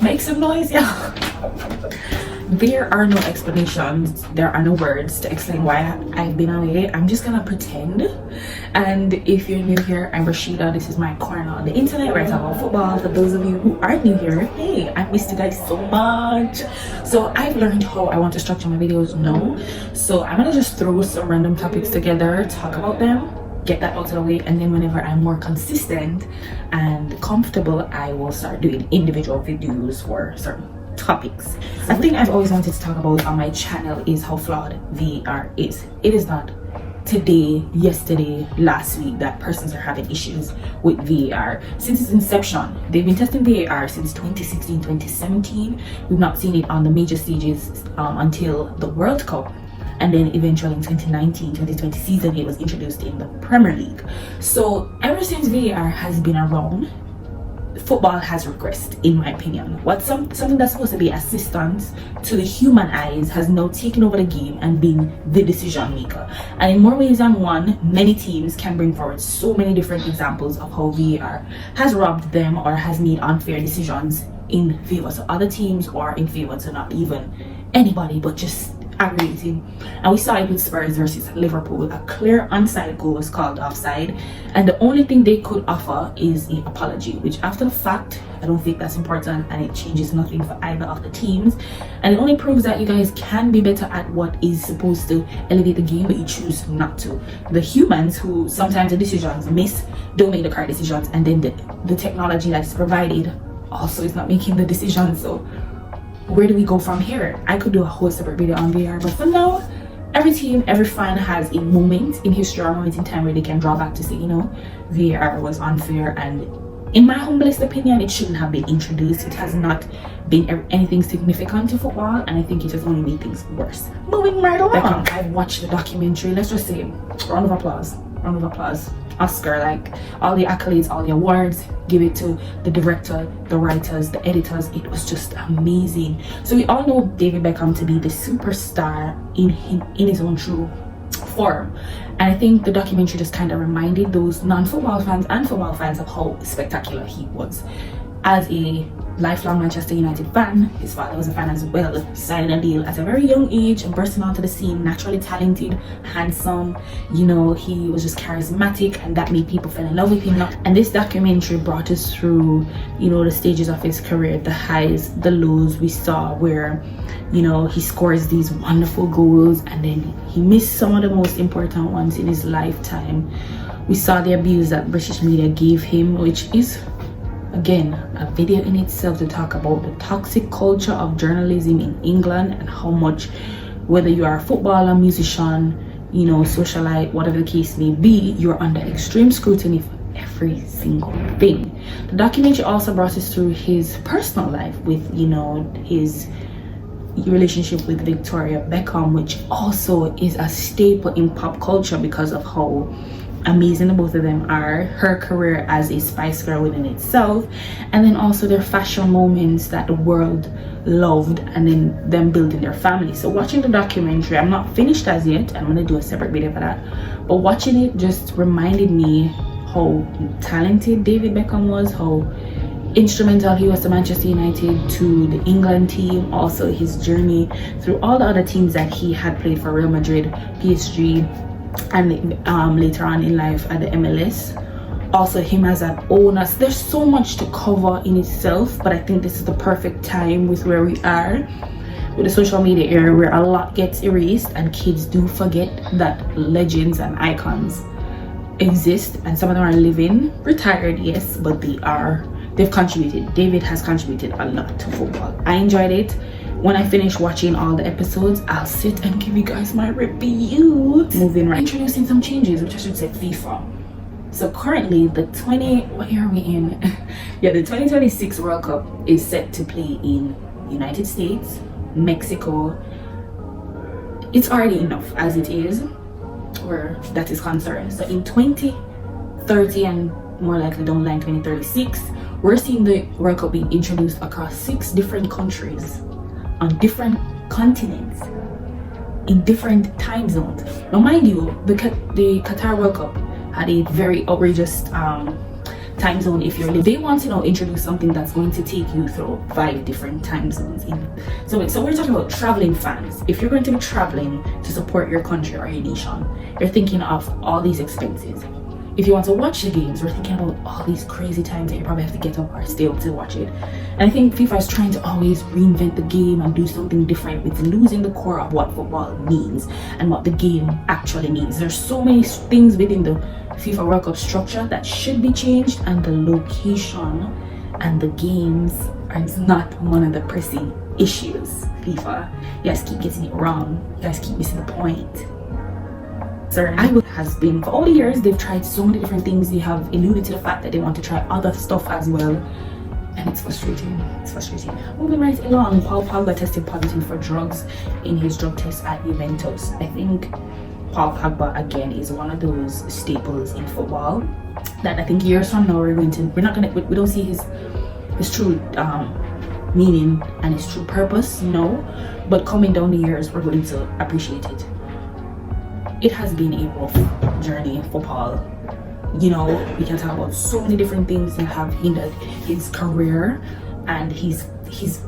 Make some noise, yeah. There are no explanations, there are no words to explain why I've been away. I'm just gonna pretend. And if you're new here, I'm Rashida. This is my corner on the internet where I talk about football. For those of you who aren't new here, hey, I missed you guys so much. So I've learned how I want to structure my videos now. So I'm gonna just throw some random topics together, talk about them, get that out of the way, and then whenever I'm more consistent and comfortable, I will start doing individual videos for certain topics. A thing I've always wanted to talk about on my channel is how flawed VAR is. It is not today, yesterday, last week that persons are having issues with VAR. Since its inception, they've been testing VAR since 2016, 2017. We've not seen it on the major stages until the World Cup. And then eventually in 2019-2020 season, it was introduced in the Premier League. So ever since VAR has been around, football has regressed, in my opinion. Something that's supposed to be assistance to the human eyes has now taken over the game and been the decision maker. And in more ways than one, many teams can bring forward so many different examples of how VAR has robbed them or has made unfair decisions in favor to other teams or in favor to not even anybody, but just aggravating. And we saw it with Spurs versus Liverpool. A clear onside goal was called offside, and the only thing they could offer is an apology, which after the fact, I don't think that's important, and it changes nothing for either of the teams. And it only proves that you guys can be better at what is supposed to elevate the game, but you choose not to. The humans who sometimes the decisions miss don't make the correct decisions, and then the technology that's provided also is not making the decisions. So where do we go from here? I could do a whole separate video on VAR, but for now, every team, every fan has a moment in history or a moment in time where they can draw back to say, you know, VAR was unfair, and in my humblest opinion, it shouldn't have been introduced. It has not been anything significant to football, and I think it has only made things worse. Moving right along, I've watched the documentary. Let's just say, round of applause. Oscar, like all the accolades, all the awards, give it to the director, the writers, the editors. It was just amazing. So we all know David Beckham to be the superstar in his own true form, and I think the documentary just kind of reminded those non-football fans and football fans of how spectacular he was. As a lifelong Manchester United fan, his father was a fan as well, signing a deal at a very young age and bursting onto the scene, naturally talented, handsome, you know, he was just charismatic, and that made people fall in love with him. And this documentary brought us through, you know, the stages of his career, the highs, the lows. We saw where, you know, he scores these wonderful goals and then he missed some of the most important ones in his lifetime. We saw the abuse that British media gave him, which is, again, a video in itself to talk about the toxic culture of journalism in England and how much, whether you are a footballer, musician, you know, socialite, whatever the case may be, you're under extreme scrutiny for every single thing. The documentary also brought us through his personal life with, you know, his relationship with Victoria Beckham, which also is a staple in pop culture because of how amazing the both of them are, her career as a Spice Girl within itself, and then also their fashion moments that the world loved, and then them building their family. So watching the documentary, I'm not finished as yet, I'm gonna do a separate video for that, but watching it just reminded me how talented David Beckham was, how instrumental he was to Manchester United, to the England team, also his journey through all the other teams that he had played for, Real Madrid, PSG, and later on in life at the MLS. Also him as an owner. So there's so much to cover in itself, but I think this is the perfect time with where we are with the social media era, where a lot gets erased and kids do forget that legends and icons exist, and some of them are living, retired, yes, but they've contributed. David has contributed a lot to football. I enjoyed it. When I finish watching all the episodes, I'll sit and give you guys my review. Moving right, introducing some changes, which I should say FIFA. So currently what year are we in? Yeah, the 2026 World Cup is set to play in United States, Mexico. It's already enough as it is, where that is concerned. So in 2030 and more likely down the line 2036, we're seeing the World Cup being introduced across 6 different countries on different continents in different time zones. Now mind you, the Qatar World Cup had a very outrageous time zone if you're they want to introduce something that's going to take you through 5 different time zones so we're talking about traveling fans. If you're going to be traveling to support your country or your nation, you're thinking of all these expenses. If you want to watch the games, we're thinking about all these crazy times that you probably have to get up or stay up to watch it. And I think FIFA is trying to always reinvent the game and do something different with losing the core of what football means and what the game actually means. There's so many things within the FIFA World Cup structure that should be changed, and the location and the games is not one of the pressing issues. FIFA, you guys keep getting it wrong. You guys keep missing the point. Has been for all the years they've tried so many different things. They have alluded to the fact that they want to try other stuff as well, and it's frustrating. Moving right along, Paul Pogba tested positive for drugs in his drug test at Juventus. I think Paul Pogba again is one of those staples in football that I think years from now we don't see his true meaning and his true purpose, but coming down the years we're going to appreciate it. It has been a rough journey for Paul. We can talk about so many different things that have hindered his career, and he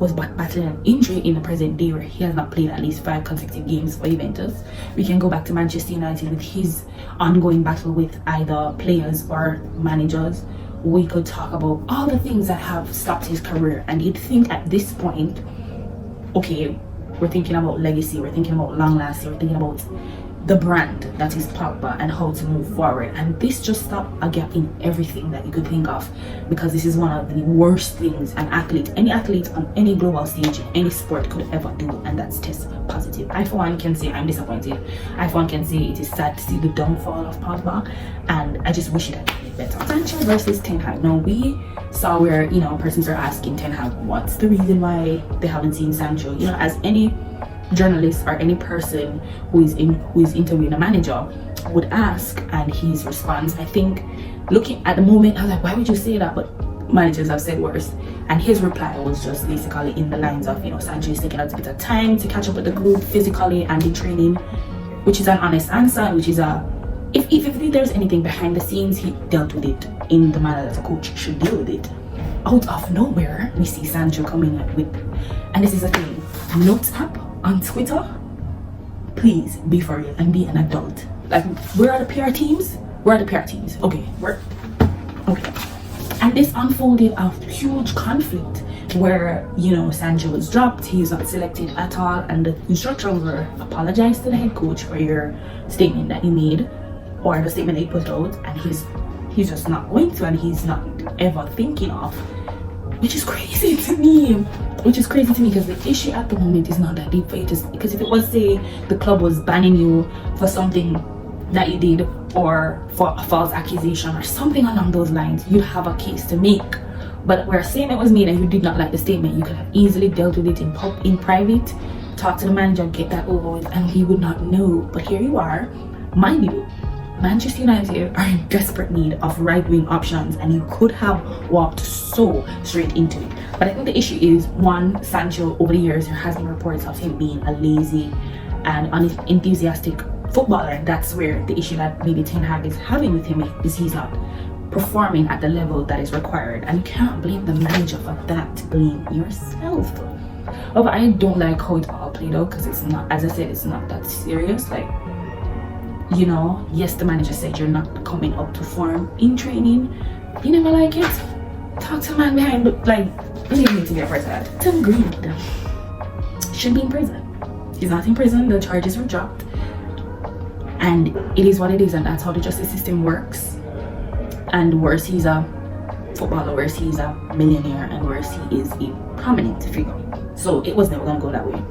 was battling an injury in the present day where he has not played at least 5 consecutive games for Juventus. We can go back to Manchester United with his ongoing battle with either players or managers. We could talk about all the things that have stopped his career, and you'd think at this point, okay, we're thinking about legacy, we're thinking about long lasting, we're thinking about the brand that is Pogba and how to move forward, and this just stopped a gap in everything that you could think of, because this is one of the worst things any athlete on any global stage in any sport could ever do, and that's test positive. I for one can say I'm disappointed. I for one can say it is sad to see the downfall of Pogba, and I just wish it had been better. Sancho versus Ten Hag. Now we saw where persons are asking Ten Hag what's the reason why they haven't seen Sancho. As any journalist or any person who is interviewing a manager would ask, and his response, I think, looking at the moment, I was like, why would you say that? But managers have said worse, and his reply was just basically in the lines of, Sancho is taking a bit of time to catch up with the group physically and in training, which is an honest answer, which is if there's anything behind the scenes, he dealt with it in the manner that a coach should deal with it. Out of nowhere, we see Sancho coming with, and this is a thing, notes app on Twitter, please be for real and be an adult. Like, where are the PR teams? Okay, and this unfolded a huge conflict where Sancho was dropped, he's not selected at all, and the instructions were apologize to the head coach for your statement that you made, or the statement that you put out, and he's just not going to, and he's not ever thinking of, which is crazy to me, because the issue at the moment is not that deep for you because if it was, say, the club was banning you for something that you did, or for a false accusation or something along those lines, you'd have a case to make. But where a statement was made and you did not like the statement, you could have easily dealt with it in private, talk to the manager, get that over with, and he would not know. But here you are, mind you, Manchester United are in desperate need of right-wing options, and you could have walked so straight into it. But I think the issue is, one, Sancho, over the years there has been reports of him being a lazy and unenthusiastic footballer, and that's where the issue that maybe Ten Hag is having with him is he's not performing at the level that is required, and you can't blame the manager for that, blame yourself. However, I don't like how it all played out, because it's not, as I said, it's not that serious. Like, yes, the manager said you're not coming up to form in training. You never like it? Talk to the man behind, leave me to get for that. Tim Greenwood should be in prison. He's not in prison, the charges were dropped. And it is what it is, and that's how the justice system works. And worse, he's a footballer, worse, he's a millionaire, and worse, he is a prominent figure. So it was never gonna go that way.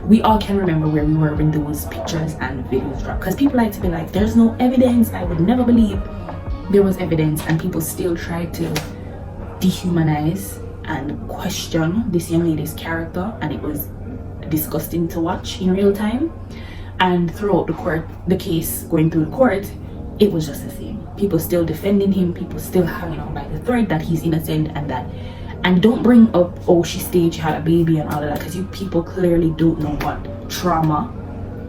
We all can remember where we were when those pictures and videos dropped, because people like to be like, there's no evidence. I would never believe there was evidence, and people still tried to dehumanize and question this young lady's character, and it was disgusting to watch in real time. And throughout the case going through the court, it was just the same. People still defending him, people still hanging on by the thread that he's innocent, and don't bring up, oh, she had a baby and all of that, because you people clearly don't know what trauma,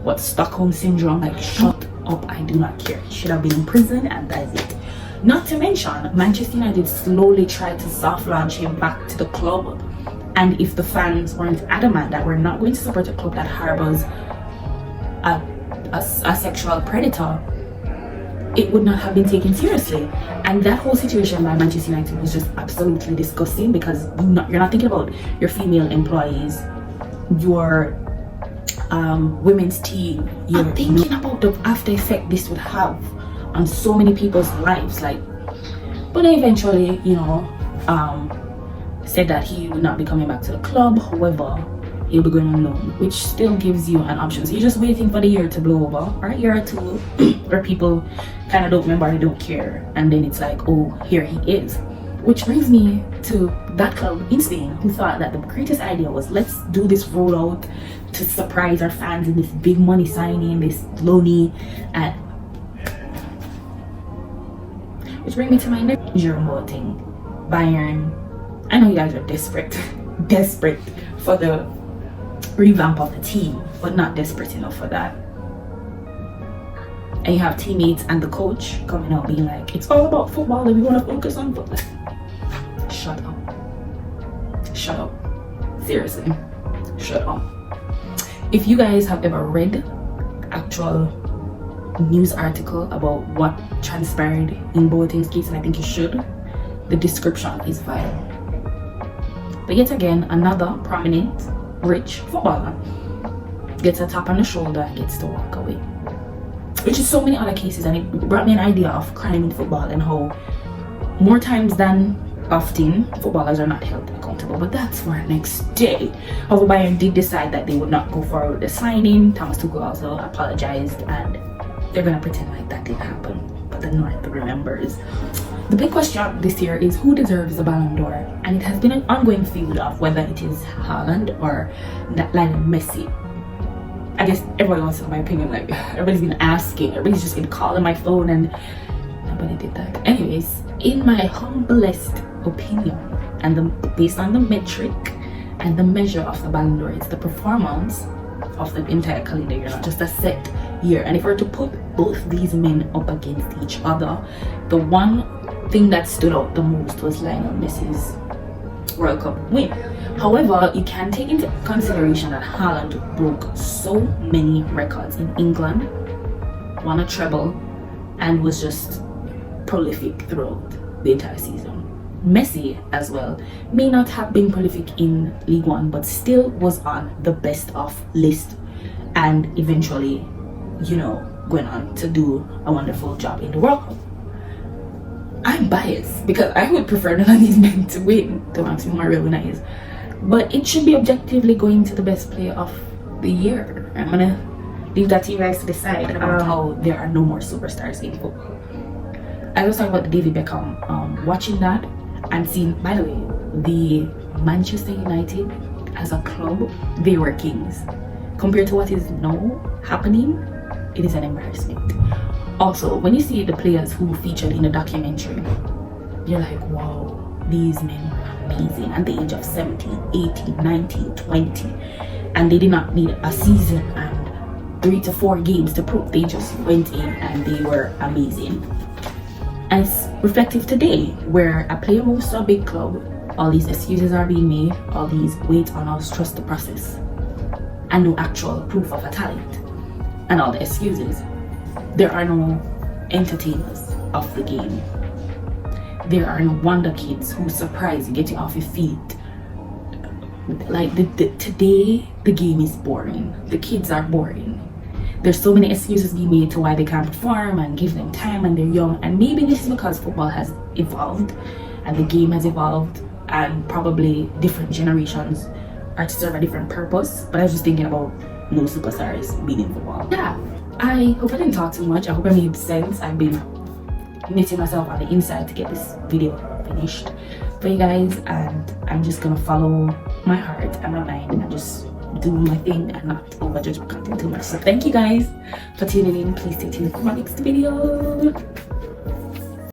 what Stockholm syndrome, like, shut up, I do not care. He should have been in prison, and that is it. Not to mention, Manchester United slowly tried to soft launch him back to the club. And if the fans weren't adamant that we're not going to support a club that harbors a sexual predator, it would not have been taken seriously. And that whole situation by Manchester United was just absolutely disgusting, because you're not thinking about your female employees, your women's team. You're thinking about the after effect this would have on so many people's lives. Like, but eventually, said that he would not be coming back to the club. However, he'll be going on loan, which still gives you an option. So you're just waiting for the year to blow over, or a year or two, where people kind of don't remember, they don't care, and then it's like, oh, here he is. Which brings me to that club in Spain who thought that the greatest idea was, let's do this rollout to surprise our fans in this big money signing, this loanee, and which brings me to my next Jerome Boateng, Bayern. I know you guys are desperate for the revamp of the team, but not desperate enough for that. And you have teammates and the coach coming out being like, it's all about football and we want to focus on football. Shut up, seriously, shut up. If you guys have ever read actual news article about what transpired in Boateng's case, and I think you should, the description is vile. But yet again, another prominent, rich footballer gets a tap on the shoulder and gets to walk away. Which is so many other cases, and it brought me an idea of crime in football and how more times than often footballers are not held accountable. But that's for next day. However, Bayern did decide that they would not go forward with the signing. Thomas Tuchel also apologized, and they're gonna pretend like that didn't happen. But the North remembers. The big question this year is who deserves the Balon d'Or, and it has been an ongoing feud of whether it is Haaland or Lionel Messi. I guess everybody wants to know my opinion. Like, everybody's been asking, everybody's just been calling my phone, and nobody did that. Anyways, in my humblest opinion, and based on the metric and the measure of the Balon d'Or, it's the performance of the entire calendar year, not just a set year. And if we were to put both these men up against each other, the one thing that stood out the most was Lionel Messi's World Cup win. However, you can take into consideration that Haaland broke so many records in England, won a treble, and was just prolific throughout the entire season. Messi as well may not have been prolific in League One, but still was on the best of list, and eventually, going on to do a wonderful job in the World Cup. I'm biased because I would prefer none of these men to win. Don't ask me who my real winner is, but it should be objectively going to the best player of the year. I'm gonna leave that to you guys to decide about how there are no more superstars in football. I was talking about David Beckham, watching that and seeing, by the way, the Manchester United as a club, they were kings. Compared to what is now happening, it is an embarrassment. Also, when you see the players who featured in the documentary, you're like, wow, these men were amazing at the age of 17, 18, 19, 20, and they did not need a season and 3 to 4 games to prove. They just went in and they were amazing. And it's reflective today, where a player moves to a big club, all these excuses are being made, all these wait on us, trust the process, and no actual proof of a talent, and all the excuses. There are no entertainers of the game. There are no wonder kids who surprise you, get you off your feet. Like today, the game is boring. The kids are boring. There's so many excuses being made to why they can't perform, and give them time, and they're young. And maybe this is because football has evolved and the game has evolved, and probably different generations are to serve a different purpose. But I was just thinking about no superstars being in football. Yeah, I hope I didn't talk too much. I hope I made sense. I've been knitting myself on the inside to get this video finished for you guys, and I'm just gonna follow my heart and my mind and just do my thing and not overjudge my content too much. So thank you guys for tuning in. Please stay tuned for my next video.